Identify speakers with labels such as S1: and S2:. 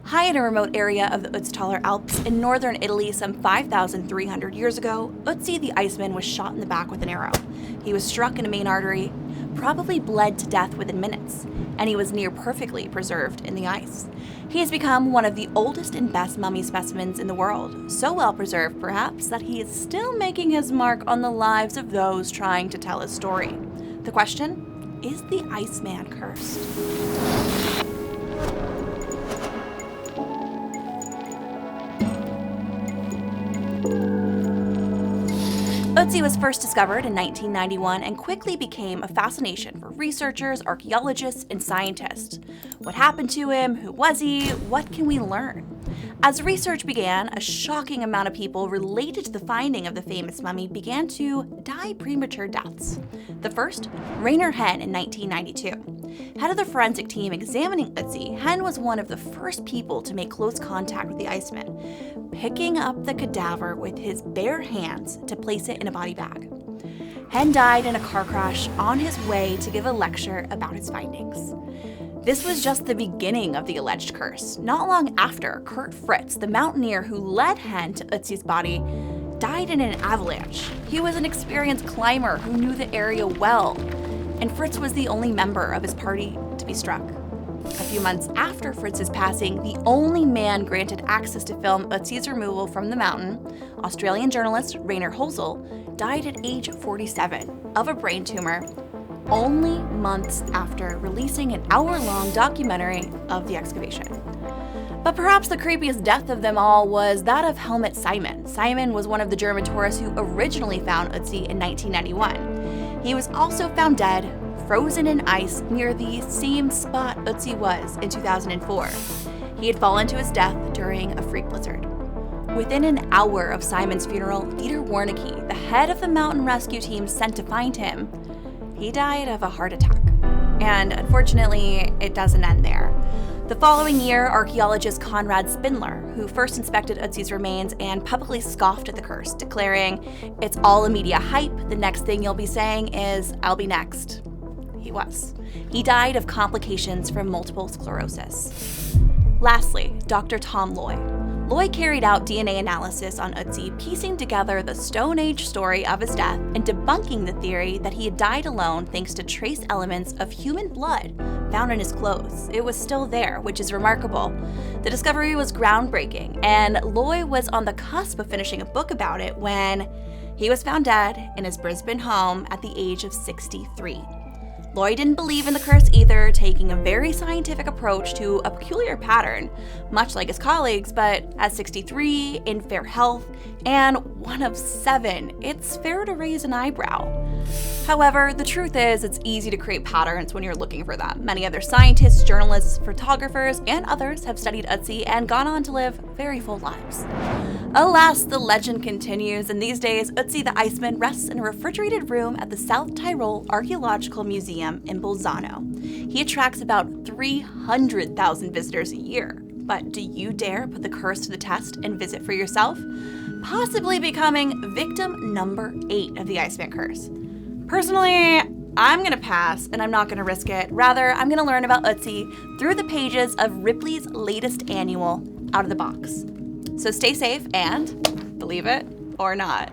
S1: High in a remote area of the Ötztaler Alps in northern Italy some 5,300 years ago, Ötzi the Iceman was shot in the back with an arrow. He was struck in a main artery, probably bled to death within minutes, and he was near perfectly preserved in the ice. He has become one of the oldest and best mummy specimens in the world, so well preserved perhaps that he is still making his mark on the lives of those trying to tell his story. The question, is the Iceman cursed? Otzi was first discovered in 1991 and quickly became a fascination for researchers, archaeologists, and scientists. What happened to him? Who was he? What can we learn? As research began, a shocking amount of people related to the finding of the famous mummy began to die premature deaths. The first, Rainer Henn in 1992. Head of the forensic team examining Otzi, Henn was one of the first people to make close contact with the Iceman, picking up the cadaver with his bare hands to place it in a body bag. Henn died in a car crash on his way to give a lecture about his findings. This was just the beginning of the alleged curse. Not long after, Kurt Fritz, the mountaineer who led Henn to Otzi's body, died in an avalanche. He was an experienced climber who knew the area well, and Fritz was the only member of his party to be struck. A few months after Fritz's passing, the only man granted access to film Otzi's removal from the mountain, Australian journalist Rainer Hosel, died at age 47 of a brain tumor, only months after releasing an hour-long documentary of the excavation. But perhaps the creepiest death of them all was that of Helmut Simon. Simon was one of the German tourists who originally found Otzi in 1991. He was also found dead, frozen in ice near the same spot Otzi was in 2004. He had fallen to his death during a freak blizzard. Within an hour of Simon's funeral, Dieter Warnecke, the head of the mountain rescue team sent to find him, he died of a heart attack. And unfortunately, it doesn't end there. The following year, archaeologist Konrad Spindler, who first inspected Otzi's remains and publicly scoffed at the curse, declaring, "It's all a media hype. The next thing you'll be saying is, I'll be next." He was. He died of complications from multiple sclerosis. Lastly, Dr. Tom Loy. Loy carried out DNA analysis on Otzi, piecing together the Stone Age story of his death and debunking the theory that he had died alone thanks to trace elements of human blood found in his clothes. It was still there, which is remarkable. The discovery was groundbreaking, and Loy was on the cusp of finishing a book about it when he was found dead in his Brisbane home at the age of 63. Loy didn't believe in the curse either, taking a very scientific approach to a peculiar pattern, much like his colleagues, but at 63, in fair health, and one of 7, it's fair to raise an eyebrow. However, the truth is it's easy to create patterns when you're looking for them. Many other scientists, journalists, photographers, and others have studied Otzi and gone on to live very full lives. Alas, the legend continues, and these days, Ötzi the Iceman rests in a refrigerated room at the South Tyrol Archaeological Museum in Bolzano. He attracts about 300,000 visitors a year. But do you dare put the curse to the test and visit for yourself? Possibly becoming victim number 8 of the Iceman curse. Personally, I'm gonna pass, and I'm not gonna risk it. Rather, I'm gonna learn about Otzi through the pages of Ripley's latest annual, Out of the Box. So stay safe and, believe it or not,